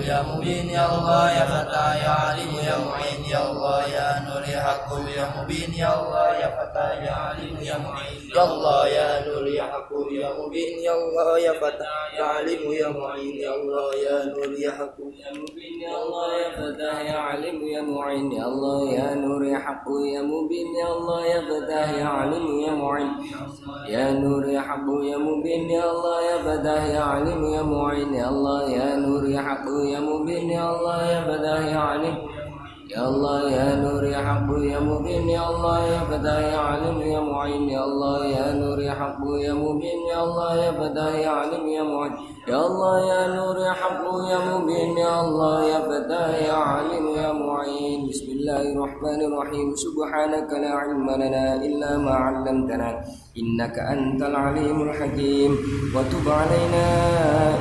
ya mubin ya Allah ya fatah ya alim ya mu'in ya Allah ya nur ya haqq ya mubin ya Allah ya fatah ya alim ya mu'in ya Allah ya nur ya haqq ya mubin ya Allah ya fatah ya alim ya mu'in ya Allah ya nur ya haqq ya mubin ya Allah ya fatah ya alim ya mu'in ya Allah ya nur ya haqq ya mubin ya Allah ya fatah ya alim ya mu'in ya nur ya haqq ya mubin ya Allah ya fatah ya alim ya mu'in ya Allah ya nur ya haqq ya mubin ya Allah ya fatah ya alim ya Allah ya nur ya haqq ya mubin ya Allah ya fatah ya alim ya mu'in ya Allah ya nur ya haqq ya mubin ya Allah ya fatah ya alim ya mu'in ya Allah ya nur ya haqq ya mubin ya Allah ya fatah ya alim ya mu'in. Bismillahirrahmanirrahim. Subhanaka la ilma lana illa ma 'allamtana innaka antal alimul hakim wa tub 'alaina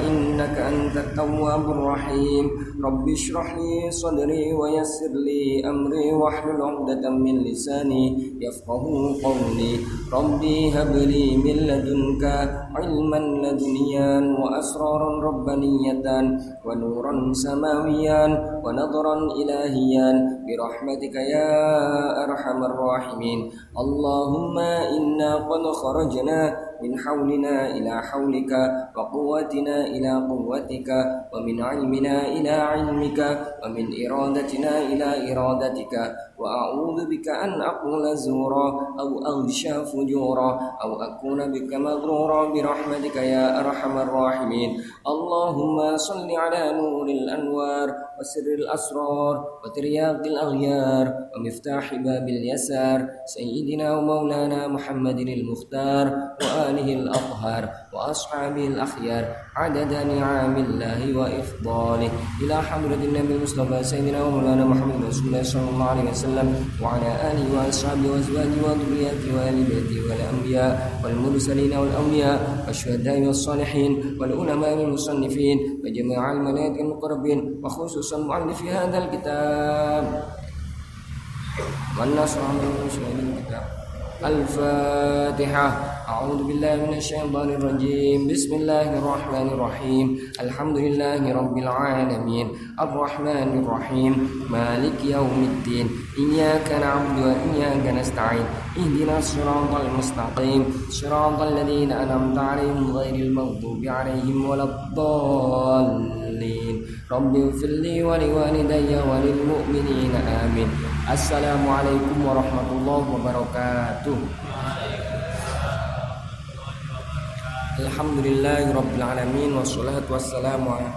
innaka antat tawwabur rahim. Rabbi shrah li sadri wa yassir li amri wahlul 'uqdatam min lisani yafqahu qawli. Rabbi hab li min ladunka ilman laduniyan wa asraran rabbaniyatan wa nuran samawiyan wa nadran ilahiyan bi rahmatika ya arhamar rahimin. Allahumma inna qad kharajna min hawlina ila hawlika wa quwwatina ila quwwatika wa min ilmina ila ilmika wa min iradatina ila iradatika wa a'udzu bika an aqula zura aw aghsha fujura aw akuna bika maghrura bi rahmatika ya arhamar rahimin. Allahumma salli ala nuril anwar wa sirril asrar wa tiryaqil aghyar wa miftahi babil yasar sayyidina wa maulana Muhammadin al-Mukhtar wa alihi al-athhar wa ashabihi al-akhyar adada ni'amillahi wa ifdalih ila hadratin nabi Mustafa sayyidina wa maulana Muhammadin Rasulullah sallallahu alaihi wasallam wa ala alihi wa ashabihi wa azwajihi wa dhurriyyatihi wa ahli baitihi wal anbiya wal mursalin wal awliya wasyuhada'i was salihin wal ulama wal musannifin wa jami'al malaikati muqarrabin wa khususan mu'allifi hadzal kitab wan nasr min syai'il kitab. Al-Fatihah. A'udzu billahi minasyaitonir rajim. Bismillahirrahmanirrahim. Alhamdulillahi rabbil alamin. Arrahmanir rahim. Maliki yaumiddin. Iyyaka na'budu wa iyyaka nasta'in. Ihdinas siratal mustaqim. Siratal ladzina an'amta 'alaihim ghairil maghdubi 'alaihim waladdallin. Rabbi ighfirli wa liwalidayya wa lil mu'minina amin. Assalamualaikum warahmatullahi wabarakatuh. Alhamdulillahirabbil alamin wassalatu wassalamu ala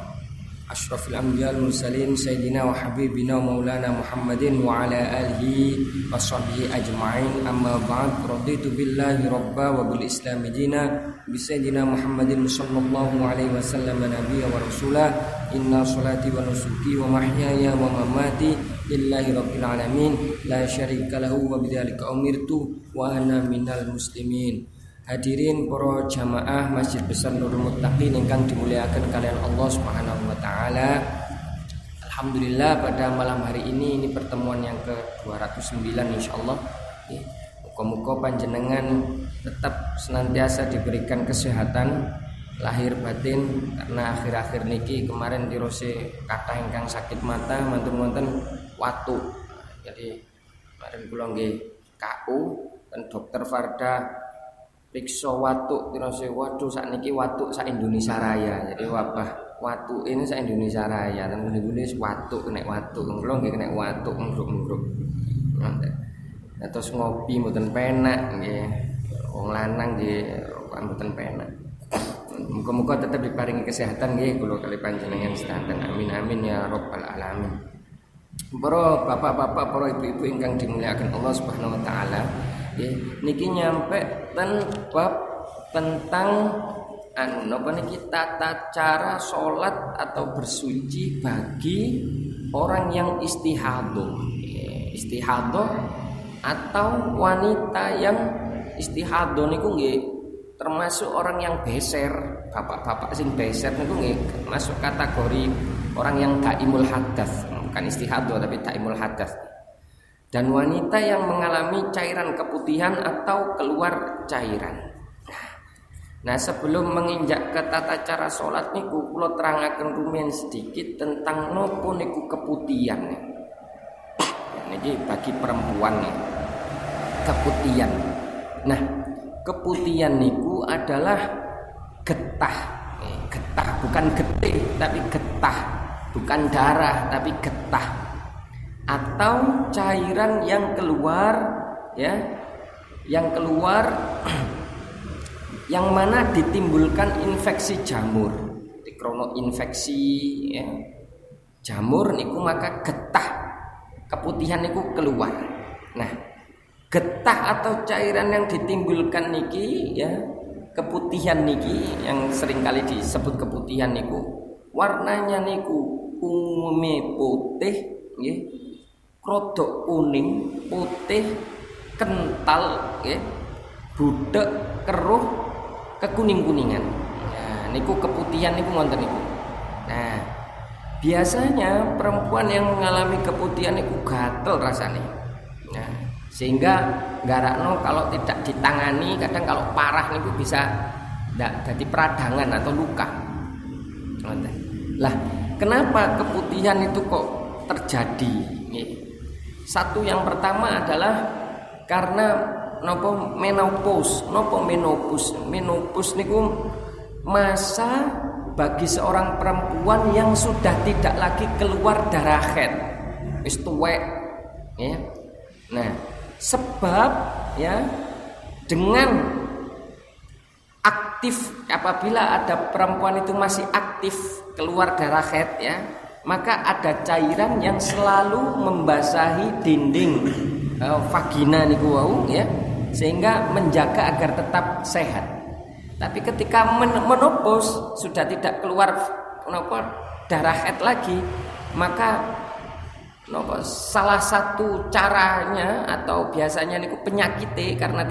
asyrafil anbiya'il mursalin sayyidina wa habibina wa maulana Muhammadin wa ala alihi washabbihi ajma'in. Amma ba'd. Raditu billahi rabba wa bil islami dina bi sayyidina Muhammadin sallallahu alaihi wasallam nabiyya wa rasulah. Inna salati wa nusuki wa mahyaya wa mamati lillahi rabbil alamin la syarika lahu wa bidzalika umirtu wa ana minal muslimin. Hadirin para jamaah Masjid Besar Nurul Muttaqin ingkang dimuliakan kalian Allah Subhanahu wa taala. Alhamdulillah pada malam hari ini pertemuan yang ke-209 insyaallah. Muga-muga panjenengan tetap senantiasa diberikan kesehatan lahir batin, karena akhir-akhir niki kemarin dirose kathah ingkang sakit mata manten-manten watu. Jadi kemarin kula nggih KU dan Dokter Farda periksa watu dirose waduh sakniki watu sak Indonesia Raya. Jadi wabah watu ini sak Indonesia Raya dan gune-gune watu kena watu. Kula nggih kena watu ngruk-ngruk. Nah, terus ngopi mboten penak nggih. Wong lanang nggih mboten penak. Muga-muga tetap diparingi kesehatan nggih kula kali panjenengan sedanten. Amin amin ya rabbal alamin. Para bapak-bapak, para ibu-ibu ingkang dimuliakan Allah Subhanahu wa taala, nggih niki nyampe ten bab tentang napa niki tata cara salat atau bersuci bagi orang yang istihadah. Istihadah atau wanita yang istihadah niku nggih termasuk orang yang beser. Bapak-bapak sing beser niku nggih masuk kategori orang yang taimul hadas, bukan istihadah tapi taimul hadas. Dan wanita yang mengalami cairan keputihan atau keluar cairan. Nah, sebelum menginjak ke tata cara sholat niku kula terangaken rumiyin sedikit tentang nopo niku keputihan. Niki bagi perempuan nih. Keputihan. Nah, keputihan niku adalah getah. Getah bukan getih tapi getah. Bukan darah tapi getah. Atau cairan yang keluar ya. Yang keluar yang mana ditimbulkan infeksi jamur, krono infeksi ya. Jamur niku maka getah keputihan niku keluar. Nah, getah atau cairan yang ditimbulkan niki ya, keputihan niki yang seringkali disebut keputihan niku warnanya niku umumnya putih nggih, rodok kuning, putih, kental nggih, budek, keruh, kekuning-kuningan. Nah, niku keputihan niku wonten niku. Nah, biasanya perempuan yang mengalami keputihan niku gatel rasane. Nah, sehingga garakno kalau tidak ditangani, kadang kalau parah niku bisa ndak jadi peradangan atau luka. Lah, kenapa keputihan itu kok terjadi? Satu yang pertama adalah karena nopo menopause. Nopo menopause? Menopause niku masa bagi seorang perempuan yang sudah tidak lagi keluar darah haid. Wis tuwek ya. Nah, sebab ya dengan aktif apabila ada perempuan itu masih aktif keluar darah haid ya, maka ada cairan yang selalu membasahi dinding vagina niku wau ya, sehingga menjaga agar tetap sehat. Tapi ketika menopause sudah tidak keluar darah haid lagi, maka salah satu caranya atau biasanya niku penyakitnya karena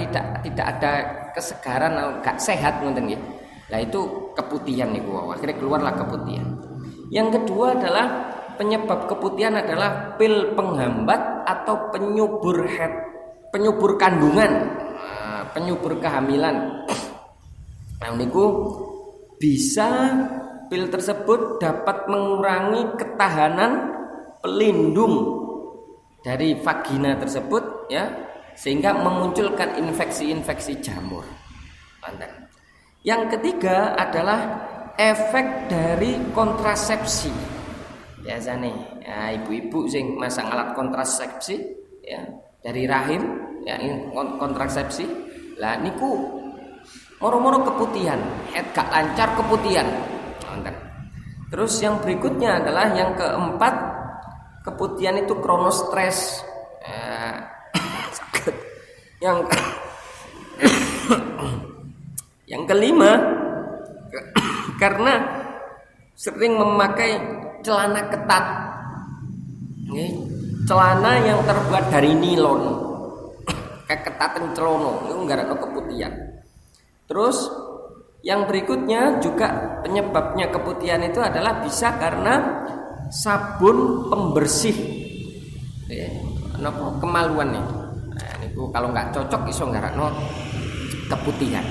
tidak ada kesegaran atau gak sehat ngoten nggih. Nah, itu keputihan niku wau, akhirnya keluarlah keputihan. Yang kedua adalah penyebab keputihan adalah pil penghambat atau penyubur haid, penyubur kandungan, penyubur kehamilan. Nah, niku bisa pil tersebut dapat mengurangi ketahanan pelindung dari vagina tersebut ya, sehingga memunculkan infeksi-infeksi jamur. Mantap. Yang ketiga adalah efek dari kontrasepsi. Biasanya ya, ibu-ibu sing masang alat kontrasepsi ya dari rahim ya, kontrasepsi. Lah niku moro-moro keputihan, haid gak lancar keputihan. Terus yang berikutnya adalah yang keempat, keputihan itu krono stres. Yang kelima karena sering memakai celana ketat. Celana yang terbuat dari nilon. Keketatan celono itu nggarakno keputihan. Terus yang berikutnya juga penyebabnya keputihan itu adalah bisa karena sabun pembersih kemaluan nih. Nah, niku kalau nggak cocok iso nggarakno keputihan.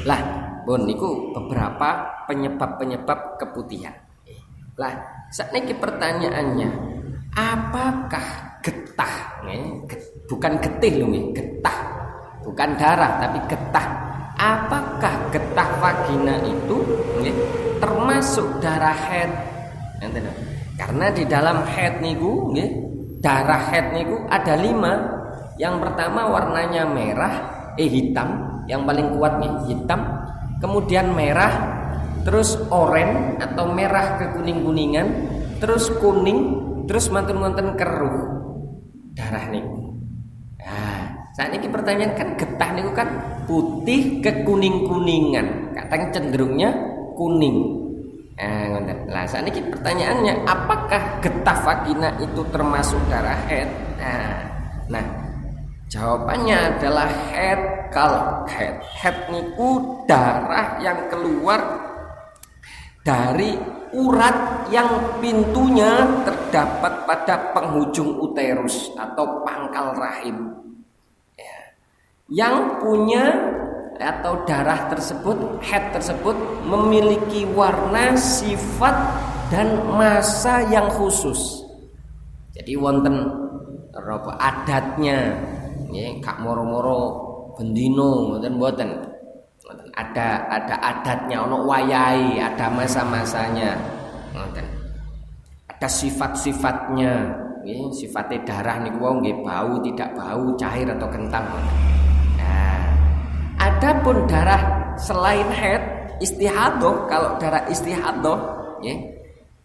Lah, bon niku beberapa penyebab keputihan. Lah, sakniki pertanyaannya, apakah getah? Bukan getih lho nggih, getah. Bukan darah tapi getah. Apakah getah vagina itu termasuk darah haid? Karena di dalam haid niku darah haid niku ada 5. Yang pertama warnanya merah, hitam, yang paling kuat hitam. Kemudian merah, terus oranye atau merah kekuning-kuningan, terus kuning, terus manten-manten keruh darah niku. Nah, saat ini pertanyaan kan getah niku kan putih kekuning-kuningan, kadang cenderungnya kuning. Nah, saat ini pertanyaannya, apakah getah vagina itu termasuk darah haid? Nah, jawabannya adalah haid. Kalau haid niku darah yang keluar dari urat yang pintunya terdapat pada penghujung uterus atau pangkal rahim. Yang punya atau darah tersebut, haid tersebut memiliki warna, sifat dan masa yang khusus. Jadi wonten apa adatnya, nggih, gak moro-moro bendino mboten. Ada adatnya, ono wayahe, ada masa-masanya. Ngoten. Ada sifat-sifatnya, nggih, sifatnya darah niku wau nggih bau, tidak bau, cair atau kental. Nah, adapun darah selain haid, istihadah, kalau darah istihadah, nggih,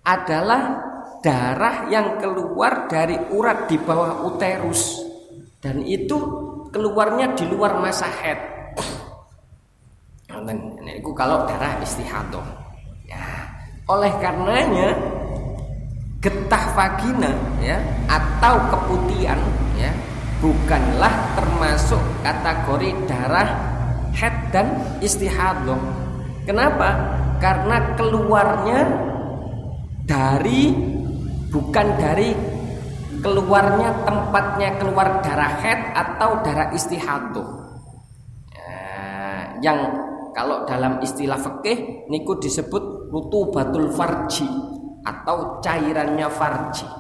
adalah darah yang keluar dari urat di bawah uterus dan itu keluarnya di luar masa haid. Nah, itu kalau darah istihadah. Ya, oleh karenanya getah vagina ya atau keputihan ya bukanlah termasuk kategori darah haid dan istihadah. Kenapa? Karena keluarnya bukan dari keluarnya tempatnya keluar darah haid atau darah istihadah. Yang kalau dalam istilah fikih niku disebut rutubatul farji atau cairannya farji.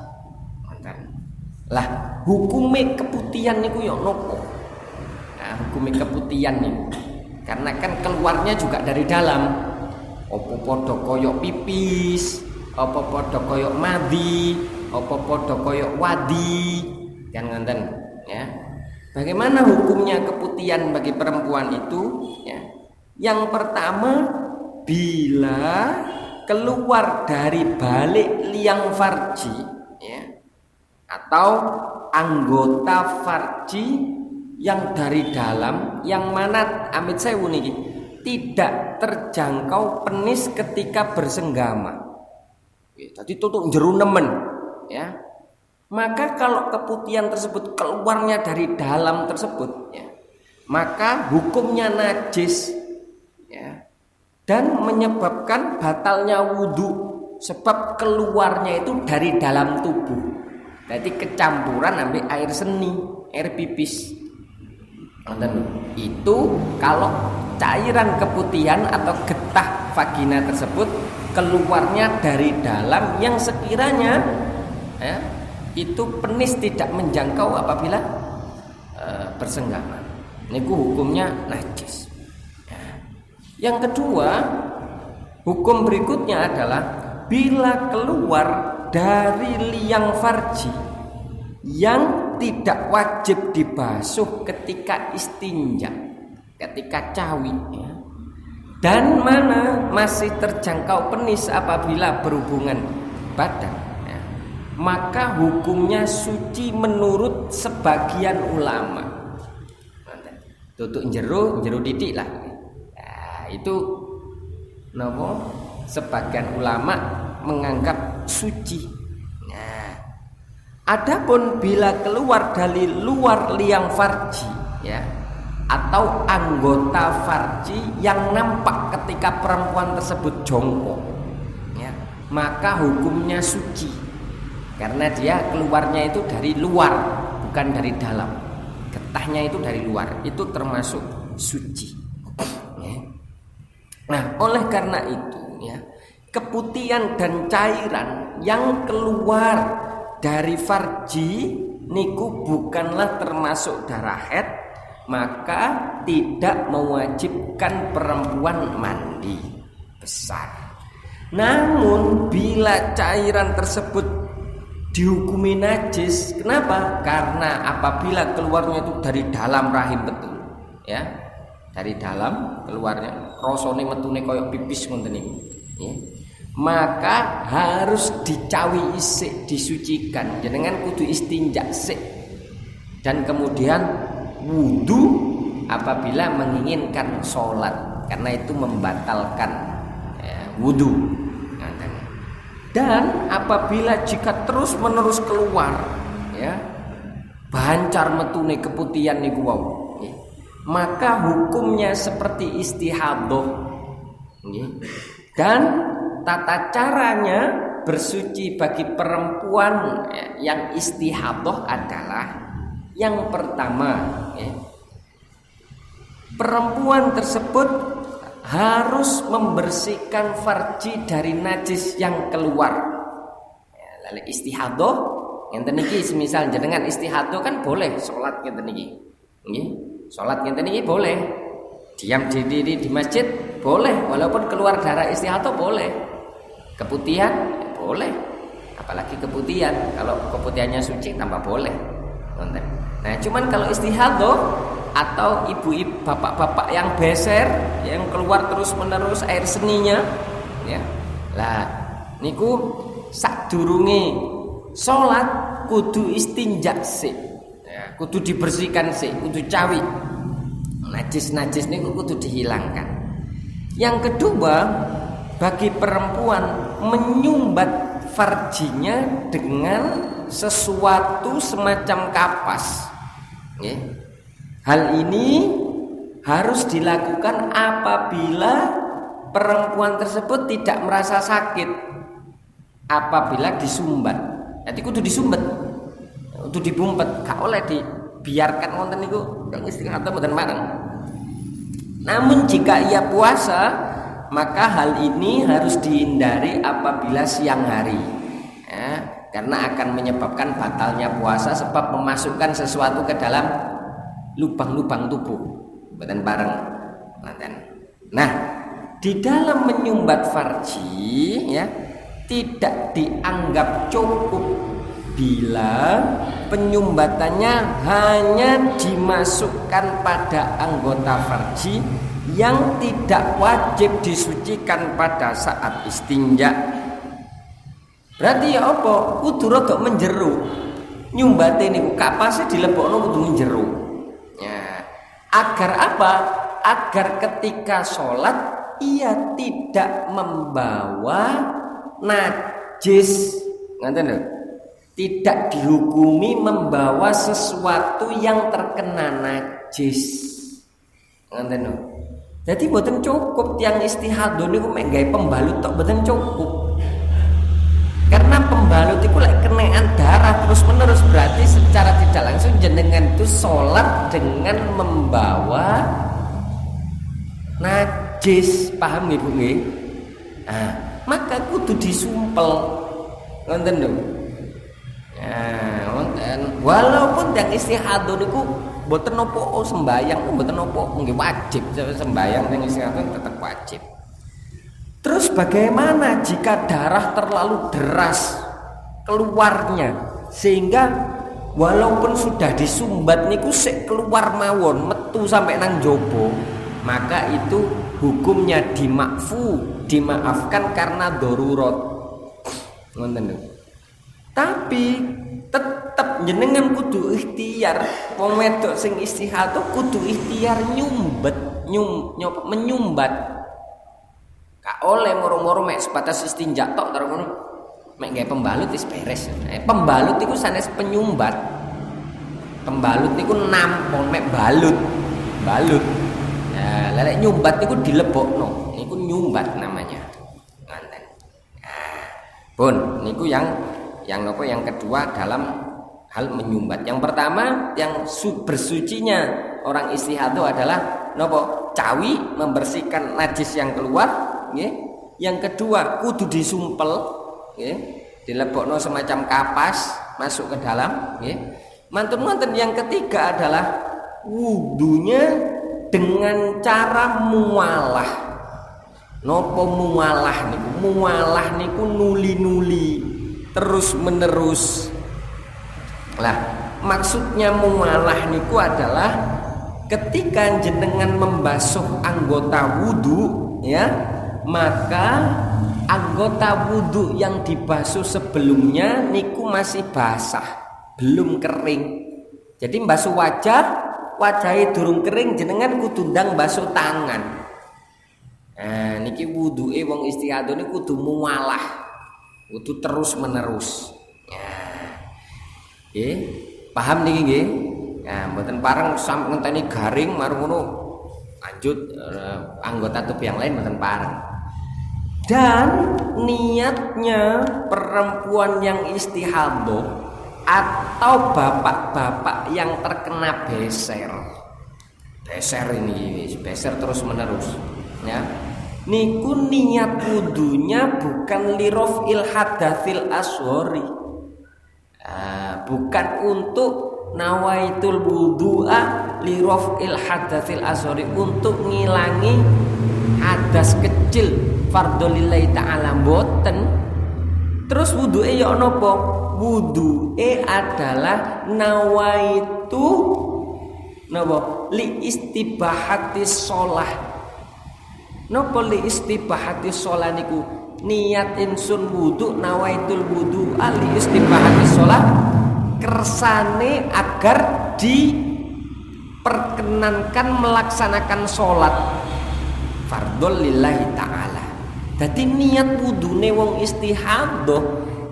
Lah, hukume keputihan niku yo nopo? Nah, hukume keputihan niku karena kan keluarnya juga dari dalam. Opo podo koyok pipis, opo podo koyok madi, opo podo koyok wadi, kan ngoten ya. Bagaimana hukumnya keputihan bagi perempuan itu ya? Yang pertama, bila keluar dari balik liang farji ya, atau anggota farji yang dari dalam, yang mana amit sewu niki tidak terjangkau penis ketika bersenggama. Jadi tutup jero nemen ya. Maka kalau keputihan tersebut keluarnya dari dalam tersebut ya, maka hukumnya najis ya, dan menyebabkan batalnya wudhu sebab keluarnya itu dari dalam tubuh. Jadi kecampuran ambil air seni, air pipis. Itu kalau cairan keputihan atau getah vagina tersebut keluarnya dari dalam yang sekiranya ya, itu penis tidak menjangkau apabila bersenggama. Ini hukumnya najis. Yang kedua, hukum berikutnya adalah bila keluar dari liang farji yang tidak wajib dibasuh ketika istinja, ketika cawi ya, dan mana masih terjangkau penis apabila berhubungan badan ya, maka hukumnya suci menurut sebagian ulama. Tutuk jero didik lah. Itu nopo sebagian ulama menganggap suci. Nah, adapun bila keluar dari luar liang farji ya atau anggota farji yang nampak ketika perempuan tersebut jongkok ya, maka hukumnya suci karena dia keluarnya itu dari luar bukan dari dalam. Getahnya itu dari luar, itu termasuk suci. Nah, oleh karena itu ya, keputihan dan cairan yang keluar dari farji niku bukanlah termasuk darah haid, maka tidak mewajibkan perempuan mandi besar. Namun bila cairan tersebut dihukumi najis, kenapa? Karena apabila keluarnya itu dari dalam rahim betul ya, dari dalam keluarnya rasane metune koyo pipis ngoten niku ya, maka harus dicawi isik, disucikan. Jenengan kudu istinja sik dan kemudian wudu apabila menginginkan sholat karena itu membatalkan ya, wudu. Dan apabila jika terus menerus keluar ya bancar metune keputihan niku wau, maka hukumnya seperti istihadah. Dan tata caranya bersuci bagi perempuan yang istihadah adalah yang pertama perempuan tersebut harus membersihkan farji dari najis yang keluar. Ya, lalu istihadah ngenten iki semisal jenengan istihadah kan boleh salat ngenten iki. Nggih, salat ngenten iki boleh. Diam di masjid boleh, walaupun keluar darah istihadah boleh. Keputihan boleh. Apalagi keputihan, kalau keputihannya suci tambah boleh. Nah, cuman kalau istihadah atau ibu-ibu, bapak-bapak yang beser, yang keluar terus-menerus air seninya, ya. Lah, niku sadurunge salat kudu istinja sih. Ya, kudu dibersihkan sih, kudu cawi. Najis-najis niku kudu dihilangkan. Yang kedua, bagi perempuan menyumbat farjinya dengan sesuatu semacam kapas. Ya. Hal ini harus dilakukan apabila perempuan tersebut tidak merasa sakit apabila disumbat. Jadi kudu disumbat, kudu dibumpet, gak oleh dibiarkan wonten niku yang istihadah mboten bareng. Namun jika ia puasa, maka hal ini harus dihindari apabila siang hari, ya, karena akan menyebabkan batalnya puasa sebab memasukkan sesuatu ke dalam lubang-lubang tubuh, mboten bareng. Nah, di dalam menyumbat farji, ya, tidak dianggap cukup bila penyumbatannya hanya dimasukkan pada anggota farji yang tidak wajib disucikan pada saat istinja. Berarti ya apa? Kudu rada menjeru. Nyumbate niku kapase dilebokno kudu menjeru. Ya. Agar apa? Agar ketika sholat ia tidak membawa najis. Ngoten lho. Tidak dihukumi membawa sesuatu yang terkena najis. Ngoten lho. Jadi mboten cukup tiang istihadah niku mek gawe pembalut tok mboten cukup. Karena pembalut itu lek kenaan darah terus menerus berarti secara tidak langsung jenengan itu sholat dengan membawa najis, paham nggih Bu nggih? Nah, maka kudu disumpel. Ngoten lho. Ya, wonten. Walaupun yang istihadah niku mboten napa sembayang, mboten napa nggih wajib sembayang ning istihadah tetap wajib. Terus bagaimana jika darah terlalu deras keluarnya sehingga walaupun sudah disumbat niku sik keluar mawon metu sampai nang jopo, maka itu hukumnya dimaafkan karena darurat. Ngoten lho. Tapi tetap jenengan kudu ikhtiar. Wong wedok sing istihadah kudu ikhtiar menyumbat. Gak oleh moro-moro mek sebatas istinja tok terus ngono. Mek gawe pembalut wis beres. Pembalut iku sanes penyumbat. Pembalut niku nampon mek balut. Balut. Nah, lek nyumbat niku dilebokno. Niku nyumbat namanya. Ngoten. Nah, pun niku yang napa yang kedua dalam hal menyumbat. Yang pertama yang bersucinya orang istihadah adalah napa? Cawi, membersihkan najis yang keluar. Yang kedua kudu disumpel, dilebokno semacam kapas masuk ke dalam. Mantun-mantun yang ketiga adalah wudunya dengan cara mualah. Nopo mualah niku? Mualah niku nuli-nuli terus menerus. Lah, maksudnya mualah niku adalah ketika jenengan membasuh anggota wudu, ya. Maka anggota wudu yang dibasuh sebelumnya niku masih basah, belum kering. Jadi basuh wajahnya durung kering, jenengan kudu ndang basuh tangan. Nah, niki wuduke wong istihadah niku kudu mualah, kudu terus menerus. Ya. Paham niki nggih? Nah, mboten pareng sampe ngenteni garing marung ngono lanjut anggota tubuh yang lain mboten pareng. Dan niatnya perempuan yang istihadah atau bapak-bapak yang terkena beser beser ini, beser terus menerus ya. Niku niat wudunya bukan lirofil hadatsil asghari. Bukan untuk nawaitul wudu'a lirofil hadatsil asghari, untuk ngilangi hadas kecil fardholillahi ta'ala mboten. Terus wudu'e ya napa? Wudu'e adalah nawaitu napa? Li istibahati shalah. Napa li istibahati shalah niku? Niat insun wudu nawaitul wudu li istibahati shalah, kersane agar diperkenankan melaksanakan salat fardhul lillahi ta'ala. Dadi niat wudune wong istihadah,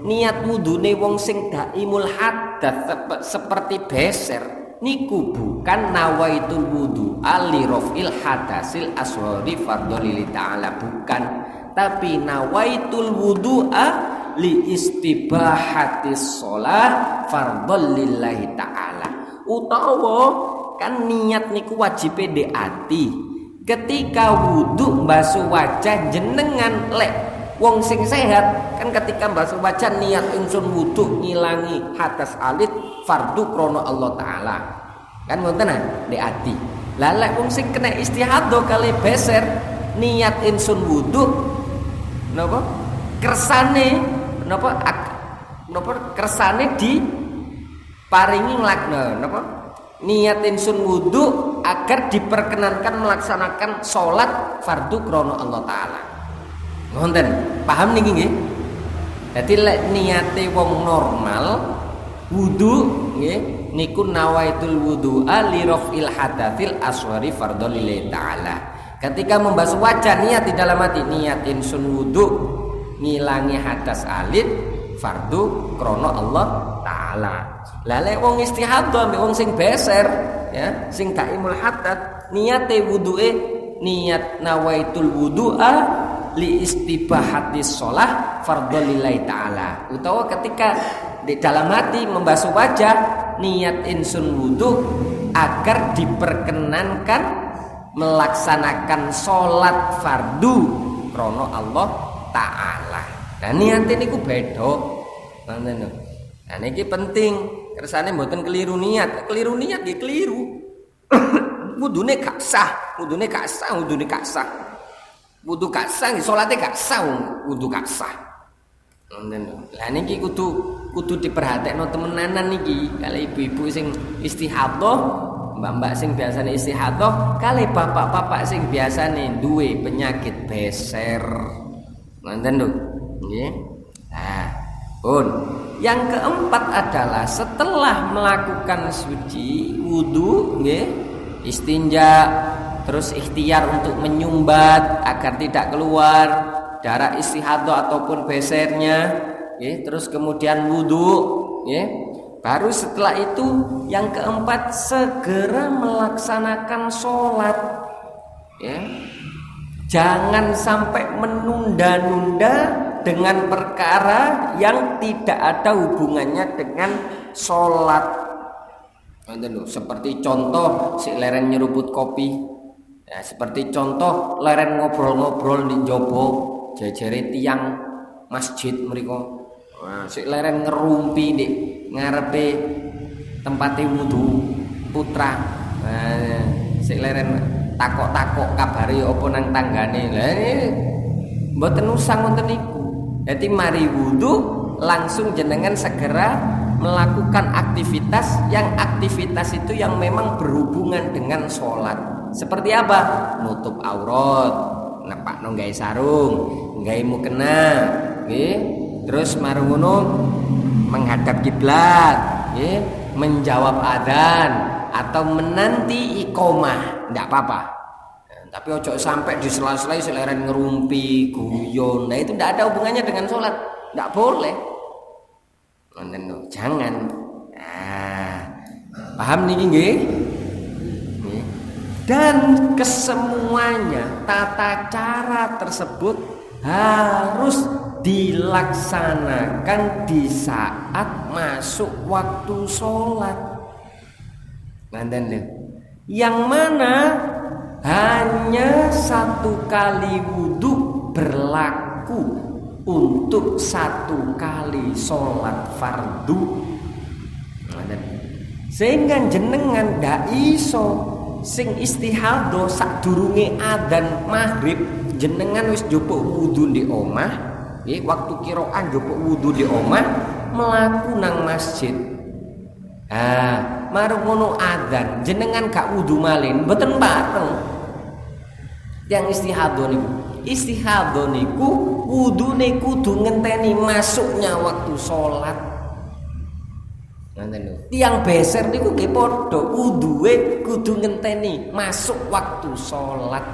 niat wudune wong sing daimul hadas seperti beser niku bukan nawaitul wudu ali rafil hadasil asghari fardhul lillahi ta'ala, bukan, tapi nawaitul wudu'a li istibahatis shalah fardhul lillahi ta'ala. Utawa kan niat niku wajib di ati. Ketika wudu basuh wajah jenengan lek wong sing sehat kan ketika basuh wajah niat insun wudu ngilangi hadas alit fardu krono Allah Ta'ala kan ngoten di ati. Lah lek wong sing kena istihadah kali beser niat insun wudu napa kersane napa kersane di paringi nglakna napa niat insun wudu agar diperkenankan melaksanakan sholat fardu krono Allah Ta'ala. Ngoten, paham niki nggih? Dadi lek niate wong normal wudu nggih niku nawaitul wudu'a li raf'il hadatsil asghari fardhul lillahi ta'ala. Ketika membasuh wajah niat di dalam hati niat insun wudu ngilangi hadas alit fardu krono Allah Ta'ala. Lah lek wong istihadah ambek wong sing beser ya, sing daimul hadat niate wudu'e niat nawaitul wudu'a li istibahatis shalah fardhul lillahi ta'ala. Utawa ketika di dalam hati membasuh wajah niat insun wudu agar diperkenankan melaksanakan sholat fardu krono Allah Ta'ala. Nah niate niku beda. Nah niki penting. Kersane mboten keliru niat nggih keliru. Wudune gak sah, wudune gak sah, wudune gak sah. Wudu gak sah nggih salate gak sah, wudu gak sah. Ngoten. Lah niki kudu diperhatekno temenanan niki kali ibu-ibu sing istihadah, mbak-mbak sing biasane istihadah, kali bapak-bapak sing biasane duwe penyakit beser. Ngoten lho. Nggih. Nah, pun yang keempat adalah setelah melakukan suci wudu nggih istinja terus ikhtiar untuk menyumbat agar tidak keluar darah istihadah ataupun besernya nggih, terus kemudian wudu nggih. Baru setelah itu yang keempat segera melaksanakan sholat ya. Jangan sampai menunda-nunda dengan perkara yang tidak ada hubungannya dengan sholat. Seperti contoh si leren nyeruput kopi ya, seperti contoh leren ngobrol-ngobrol di jopo jejere tiang masjid mriko. Nah, si leren ngerumpi di ngarepe tempate wudu putra. Nah, si leren takok-takok kabari apa nang tanggane. Lah mboten usang wonten niku. Jadi mari wudu langsung jenengan segera melakukan aktivitas itu yang memang berhubungan dengan sholat. Seperti apa? Nutup aurat, nepakno nggawe sarung, nggawe mukena, nggih. Terus marang ngono menghadap kiblat, nggih, menjawab adzan atau menanti iqomah, ndak apa-apa. Tapi ojo sampai di sela-sela seleren ngerumpi, guyon. Nah itu tidak ada hubungannya dengan sholat, tidak boleh. Jangan. Nah, paham nih nggih? Dan kesemuanya tata cara tersebut harus dilaksanakan di saat masuk waktu sholat. yang mana hanya satu kali wudu berlaku untuk satu kali sholat fardu. Sehingga jenengan ndak iso sing istihadah sadurunge adzan maghrib jenengan wis njupuk wudu di omah, nggih waktu qiraah njupuk wudu di omah mlaku nang masjid. Marung ngono adzan jenengan gak wudu malih mboten bareng. Yang istihadah niku wudune kudu ngenteni masuknya waktu sholat. Tiang beser niku nggih padha wuduhe kudu ngenteni masuk waktu sholat.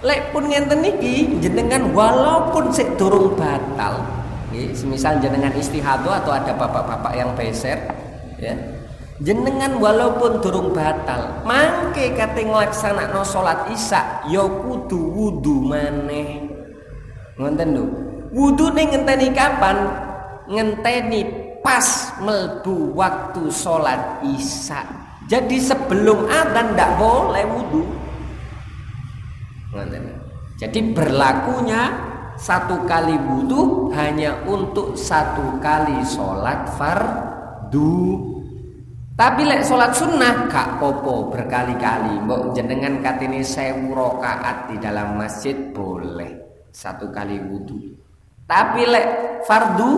Lek pun ngenten iki jenengan walaupun sik durung batal, nggih, semisal jenengan istihadah atau ada bapak-bapak yang beser, ya. Jenengan walaupun durung batal, mangke kate nglaksanakno salat isya ya kudu wudu maneh. Ngoten lho. Wudune ngenteni kapan? Ngenteni pas melbu waktu sholat isya. Jadi sebelum adzan ndak boleh wudu. Jadi berlakunya satu kali wudu hanya untuk satu kali sholat fardu. Tapi lek sholat sunnah gak popo berkali-kali. Mbok jenengan katene 1000 rakaat di dalam masjid boleh satu kali wudu. Tapi lek fardu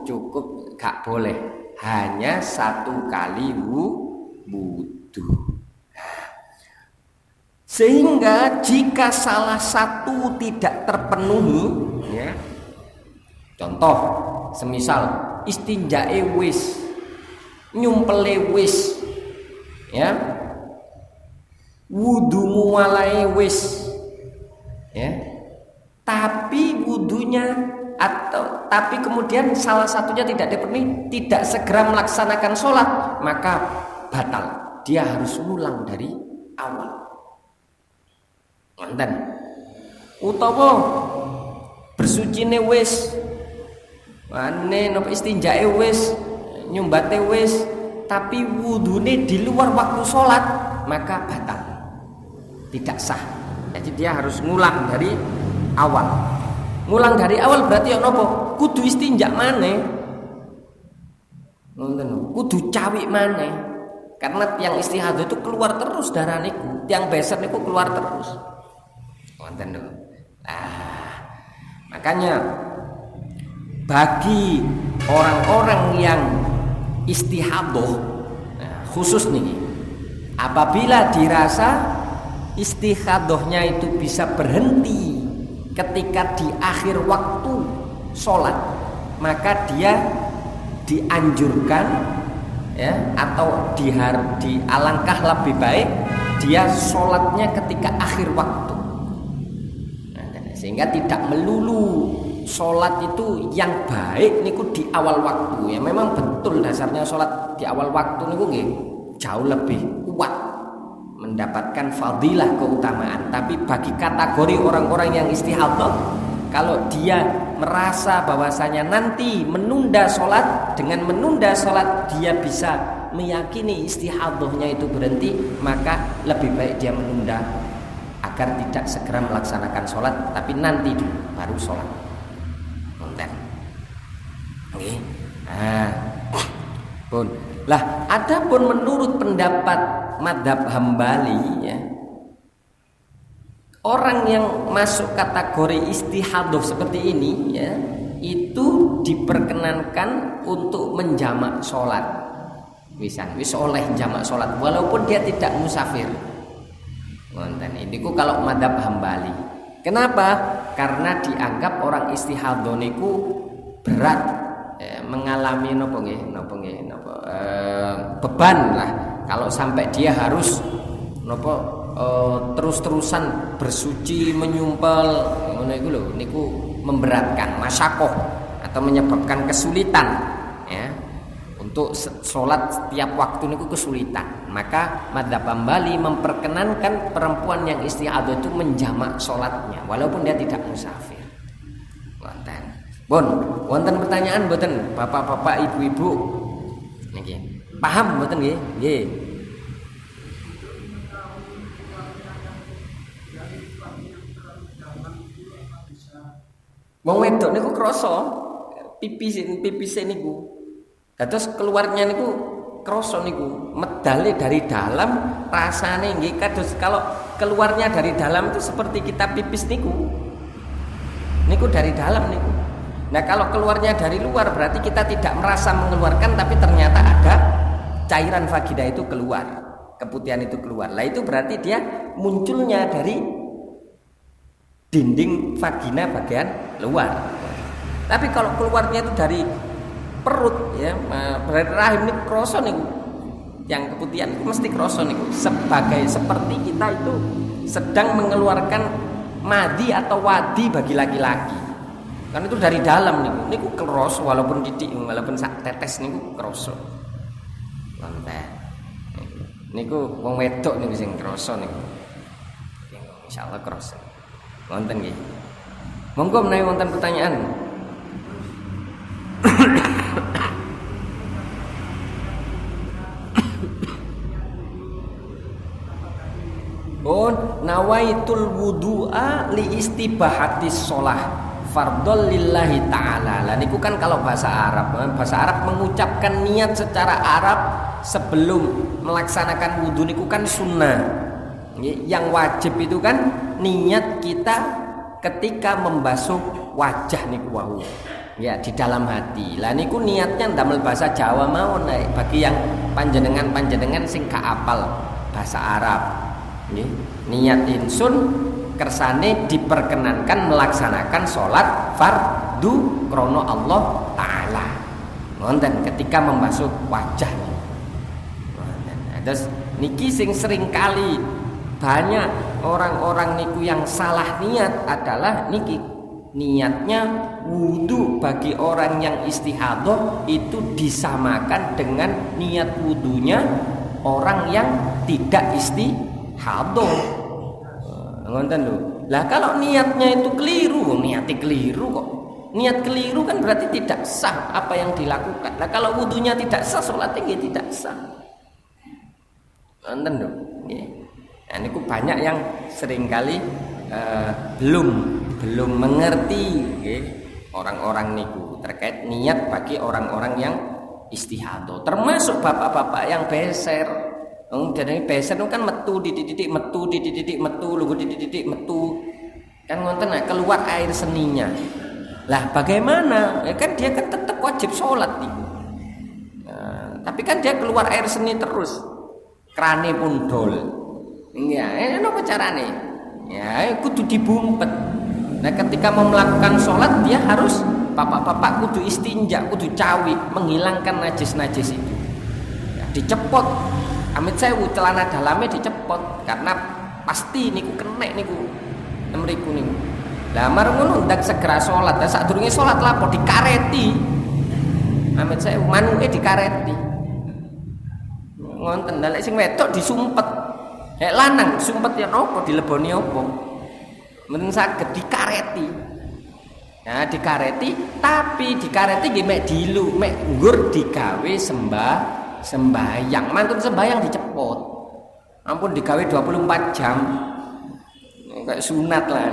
cukup gak boleh hanya satu kali wudu. Sehingga jika salah satu tidak terpenuhi, ya, contoh semisal istinjae wis, nyumpele wis, ya, wudumu walai wis, ya, tapi wudunya tapi kemudian salah satunya tidak dipenuhi, tidak segera melaksanakan sholat, maka batal. Dia harus ulang dari awal. Mantan. Utawa bersucine wis, ane napa istinjae wis, nyumbate wis, tapi wudune di luar waktu sholat, maka batal. Tidak sah. Jadi dia harus ngulang dari awal. Ngulang dari awal berarti ya nopo? Kudu istinja maneh. Ngoten, kudu cawik maneh. Karena tiang istihadah itu keluar terus darah niku, tiang beser niku keluar terus. Ngoten lho. Makanya bagi orang-orang yang istihadah, khusus nih, apabila dirasa istihadahnya itu bisa berhenti ketika di akhir waktu sholat, maka dia dianjurkan, ya, atau alangkah lebih baik dia sholatnya ketika akhir waktu. Sehingga tidak melulu sholat itu yang baik niku di awal waktu. Ya memang betul dasarnya sholat di awal waktu niku nggih jauh lebih kuat mendapatkan fadilah keutamaan. Tapi bagi kategori orang-orang yang istihadah, kalau dia merasa bahwasanya nanti menunda sholat, dengan menunda sholat dia bisa meyakini istihadahnya itu berhenti, maka lebih baik dia menunda agar tidak segera melaksanakan sholat, tapi nanti dulu baru sholat. Oke. Pun. Lah, adapun menurut pendapat Madzhab Hambali, ya, orang yang masuk kategori istihadah seperti ini, ya, itu diperkenankan untuk menjamak sholat. Wis oleh jamak sholat walaupun dia tidak musafir. Ngonten niku kalau Madzhab Hambali. Kenapa? Karena dianggap orang istihadah niku berat, mengalami beban lah kalau sampai dia harus terus-terusan bersuci menyumpel ngono iku lho, niku memberatkan, masyakoh atau menyebabkan kesulitan, ya. Untuk sholat setiap waktu niku kesulitan. Maka Madzhab Hambali memperkenankan perempuan yang istihadah itu menjamak sholatnya walaupun dia tidak musafir. Wonten. Wonten pertanyaan mboten Bapak-bapak, Ibu-ibu? Niki. Paham mboten nggih? Nggih. Wong wedok niku krasa pipis niku. Terus keluarnya niku krasa niku, medale dari dalam, rasane nggih kados kalau keluarnya dari dalam itu seperti kita pipis niku. Niku dari dalam niku. Nah, kalau keluarnya dari luar berarti kita tidak merasa mengeluarkan tapi ternyata ada cairan vagina itu keluar, keputihan itu keluar. Lah itu berarti dia munculnya dari dinding vagina bagian luar. Tapi kalau keluarnya itu dari perut ya, dari rahim ini kroso niku. Yang keputihan itu mesti kroso niku. Seperti kita itu sedang mengeluarkan madi atau wadi bagi laki-laki. Kan itu dari dalam niku. Niku kroso walaupun titik, walaupun sak tetes niku kroso. Lonten. Niku wong wedok niku sing kroso niku. Insyaallah kroso. Wonten nggih. Monggo menawi wonten pertanyaan. Nawaitul wudu'a li istibahatis sholah fardhol lillahi ta'ala. Lah niku kan kalau bahasa Arab mengucapkan niat secara Arab sebelum melaksanakan wudu niku kan sunnah. Yang wajib itu kan niat kita ketika membasuh wajah niku wau. Ya di dalam hati. Lah niku niatnya ndamel bahasa Jawa mawon bagi yang panjenengan sing gak apal bahasa Arab. Nggih. Niat insun kersane diperkenankan melaksanakan sholat fardu krono Allah Ta'ala. Ngonten ketika membasuh wajah. Terus niki sing sering kali banyak orang-orang niku yang salah niat adalah niki niatnya wudu bagi orang yang istihadah itu disamakan dengan niat wudunya orang yang tidak istihadah. Ngonten lho. Lah kalau niatnya itu keliru, niatnya keliru kok. Niat keliru kan berarti tidak sah apa yang dilakukan. Lah kalau wudunya tidak sah, salatnya tidak sah. Nonton lho. Nah, niku banyak yang seringkali belum mengerti orang-orang niku terkait niat bagi orang-orang yang istihadah. Termasuk bapak-bapak yang beser. Jadi beser itu kan metu dididik metu lugu dididik metu. Kan ngonten keluar air seninya. Lah bagaimana? Ya kan dia kan tetap wajib sholat nih. Nah, tapi kan dia keluar air seni terus. Krane pun dol. Ya, apa carane? Ya, kudu dibumpet. Nah, ketika mau melakukan sholat dia harus bapak-bapak kudu istinja, kudu cawi, menghilangkan najis-najis itu. Ya, dicepot. Amit sewu celana dalamnya dicepot karena pasti niku kena niku mriku niku. Lah marang ngono ndak segera salat, lah sadurunge salat lapo dikareti. Amit sewu manuke dikareti. Ngonten lek sing wedok disumpet. Lek lanang sumpet ya napa dileboni apa? Men saged dikareti. Nah, dikareti tapi dikareti nggih mek dilu, mek nggur digawe sembahyang, mantun sembahyang dicepot. Ampun digawe 24 jam. Kayak sunat lah.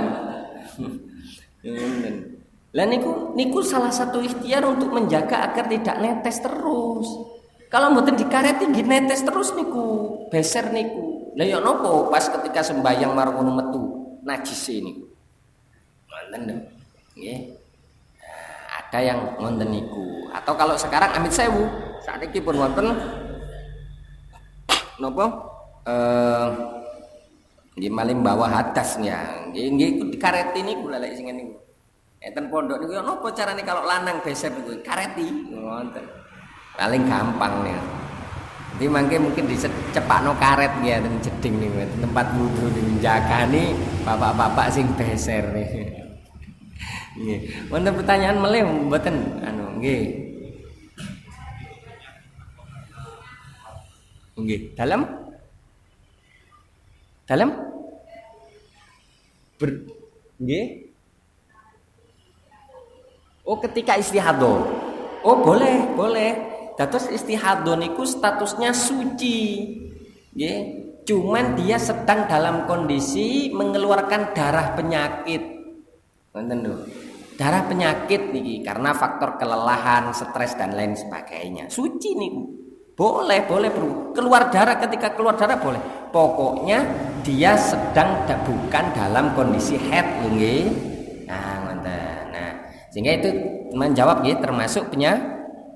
Lah niku salah satu ikhtiar untuk menjaga agar tidak netes terus. Kalau mboten dikareti nggih netes terus niku, beser niku. Lah ya napa pas ketika sembahyang marang ngono metu najis niku. Wonten nggih. Ada yang ngonten niku. Atau kalau sekarang amit sewu saat ini pun wonten napa nggih maling bawa hadasnya nggih dikareti niku lha sing niku enten pondok niku napa carane kalau lanang beser niku kareti wonten paling gampang nih nanti mungkin dicepakno karet nggih ten jeding niku tempat wudu dijagani bapak-bapak sing beser nih nggih wonten pertanyaan melih mboten nggih nggih, dalam nggih. Oh, ketika istihadah. Oh, boleh. Dados istihadah niku statusnya suci. Nggih. Cuman dia sedang dalam kondisi mengeluarkan darah penyakit. Ngoten lho. darah penyakit niki karena faktor kelelahan, stres dan lain sebagainya. Suci niku. Boleh bro. Keluar darah, ketika keluar darah boleh. Pokoknya dia sedang bukan dalam kondisi haid nggih. Nah, ngoten. Nah, sehingga itu menjawab nggih termasuk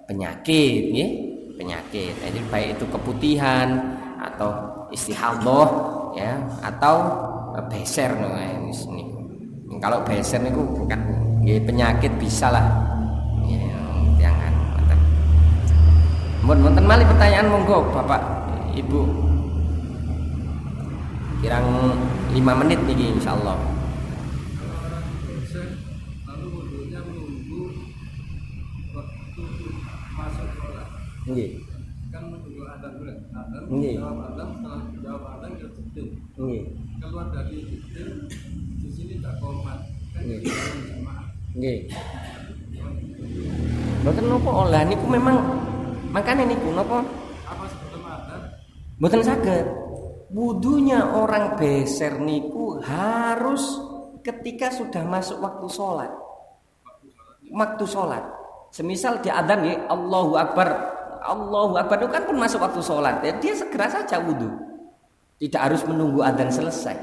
penyakit nggih. Penyakit. Jadi baik itu keputihan atau istihadhah ya atau beser niku. Kalau beser niku bukan nggih penyakit bisa lah. Ya, jangan ngoten. Wonten malih pertanyaan monggo Bapak Ibu. Kirang 5 menit niki insyaallah. Lalu wudhunya menunggu waktu masuk sholat. Nggih. Kan menunggu adzan dulu. Adzan, Nggih. jawab adzan, setelah jawab adzan ke jedil. Nggih. Keluar dari jedil, di sini tak komat. Kan Nggih. di dalam jemaah. Nggih. Mboten napa olah niku memang makane niku napa Apa sebelum adzan? mboten saged. Wudunya orang beser niku harus ketika sudah masuk waktu sholat. Waktu sholat. Semisal di adzan ya Allahu Akbar. Allahu Akbar itu kan pun masuk waktu sholat. Ya, dia segera saja wudu. Tidak harus menunggu adzan selesai.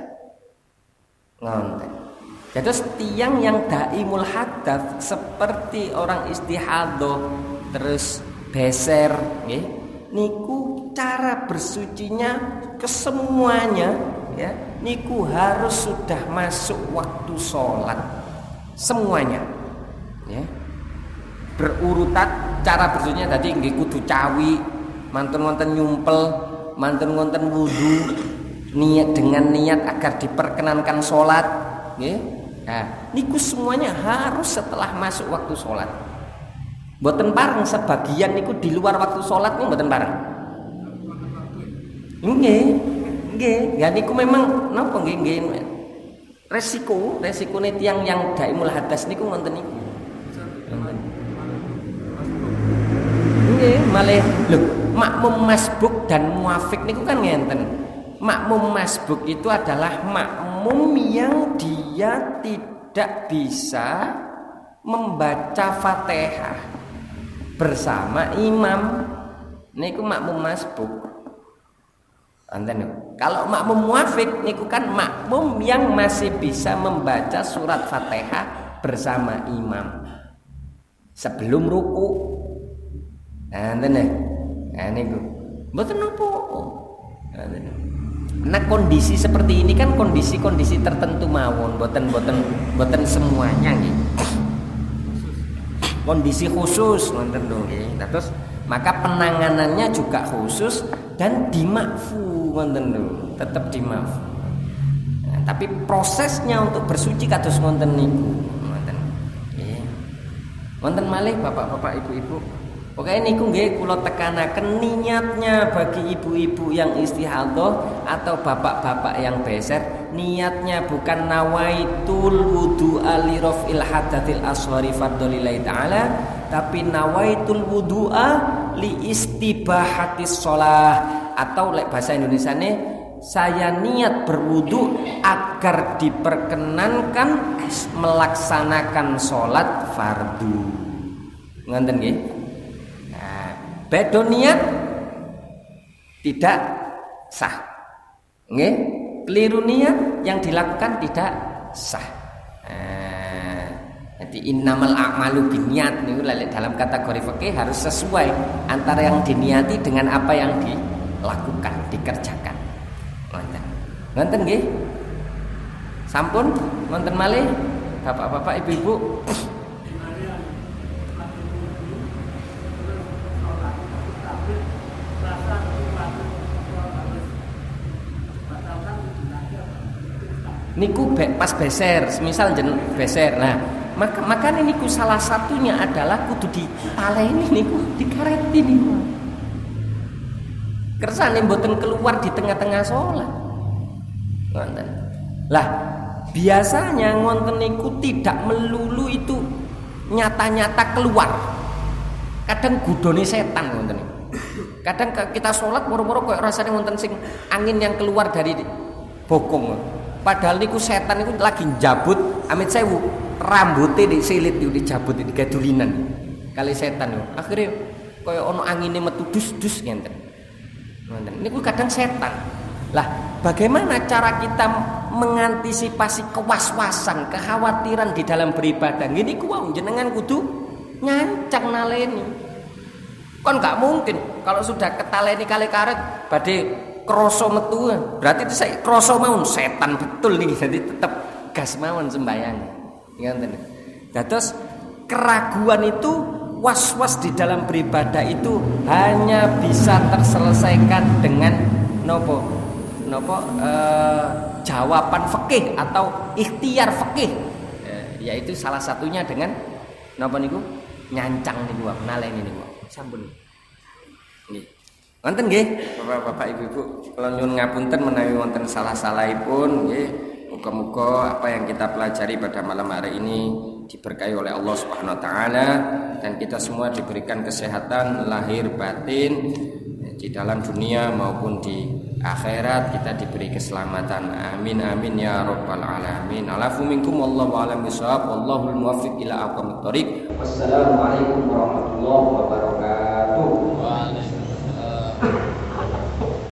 Ngonten. Jadi tiang yang daimul hadats seperti orang istihadhah terus beser nggih niku cara bersucinya kesemuanya ya niku harus sudah masuk waktu sholat semuanya ya berurutan cara bersucinya tadi nggih kudu cawi mantun wonten nyumpel mantun wonten wudu niat dengan niat agar diperkenankan sholat nggih nah niku semuanya harus setelah masuk waktu sholat. Mboten pareng sebagian niku di luar waktu sholat niku mboten pareng. Nggih. Ya niku memang napa nggih. Resikone tiyang yang daimul hadas niku ngoten niku. Nggih, malih lho, makmum masbuk dan muafik niku kan ngenten. Makmum masbuk itu adalah makmum yang dia tidak bisa membaca Fatihah bersama imam niku makmum masbuk. Enten kalau makmum muafik niku kan makmum yang masih bisa membaca surat Fatihah bersama imam sebelum ruku. Enten niku mboten napa. Nah kondisi seperti ini kan kondisi-kondisi tertentu mawon, boten semuanya nggih. Kondisi khusus ngoten lho nggih. Terus maka penanganannya juga khusus dan dimakfu ngoten lho, tetap dimakfu. Nah, tapi prosesnya untuk bersuci kados ngoten niku, ngoten. Nggih. Wonten malih Bapak-bapak, Ibu-ibu. Pokoknya niku nggih kula tekanaken niatnya bagi ibu-ibu yang istihadhah atau bapak-bapak yang beser, niatnya bukan nawaitul wudu'a li raf'il hadatsil asghari fardholillahi ta'ala, tapi nawaitul wudu'a li istibahatis shalah atau lek bahasa Indonesiane saya niat berwudu agar diperkenankan melaksanakan sholat fardu. Ngoten nggih. Bedo niat tidak sah. Nggih, keliru niat yang dilakukan tidak sah. Jadi innamal a'malu binniyat niku dalam kategori fikih harus sesuai antara yang diniati dengan apa yang dilakukan, dikerjakan. Ngoten. Ngoten nggih. Sampun wonten malih Bapak-bapak, Ibu-ibu. Niku pas beser, misal beser. Nah, maka niku salah satunya adalah kudu ditaleni niku, dikareti niku. Kersane mboten keluar di tengah-tengah sholat. Ngoten. Lah, biasanya ngonten niku tidak melulu itu nyata-nyata keluar. Kadang gudone setan ngonten niku. Kadang kita sholat moro-moro koyo rasane ngonten sing angin yang keluar dari bokong. Padahal niku setan niku lagi njabut amit sewu rambutnya disilit dicabut digadulinan kali setan yo. Akhirnya kaya ono angine metu dus-dus ngenten. Ngoten. Niku kadang setan. Lah, bagaimana cara kita mengantisipasi kewaswasan, kekhawatiran di dalam beribadah? Gini ku wau jenengan kudu nyancang naleni. Kon gak mungkin kalau sudah ketaleni kali karet badhe kroso metu. Berarti itu saya kroso mawon setan betul nih. Jadi tetap gas mawon sembayang. Ngoten. Dados keraguan itu was-was di dalam beribadah itu hanya bisa terselesaikan dengan nopo jawaban fikih atau ikhtiar fikih, yaitu salah satunya dengan nopo niku nyancang niku naleni niku sampun nggih wonten nggih Bapak-bapak Ibu-ibu kula nyuwun ngapunten menawi wonten salah-salahipun nggih. Muga-muga apa yang kita pelajari pada malam hari ini diberkahi oleh Allah Subhanahu wa taala dan kita semua diberikan kesehatan lahir batin di dalam dunia maupun di akhirat, kita diberi keselamatan. Amin amin ya rabbal alamin. Alafu minkum wallahu a'lam bishawab. Wallahul muwaffiq ila aqwamit thoriq. Wassalamualaikum warahmatullahi wabarakatuh.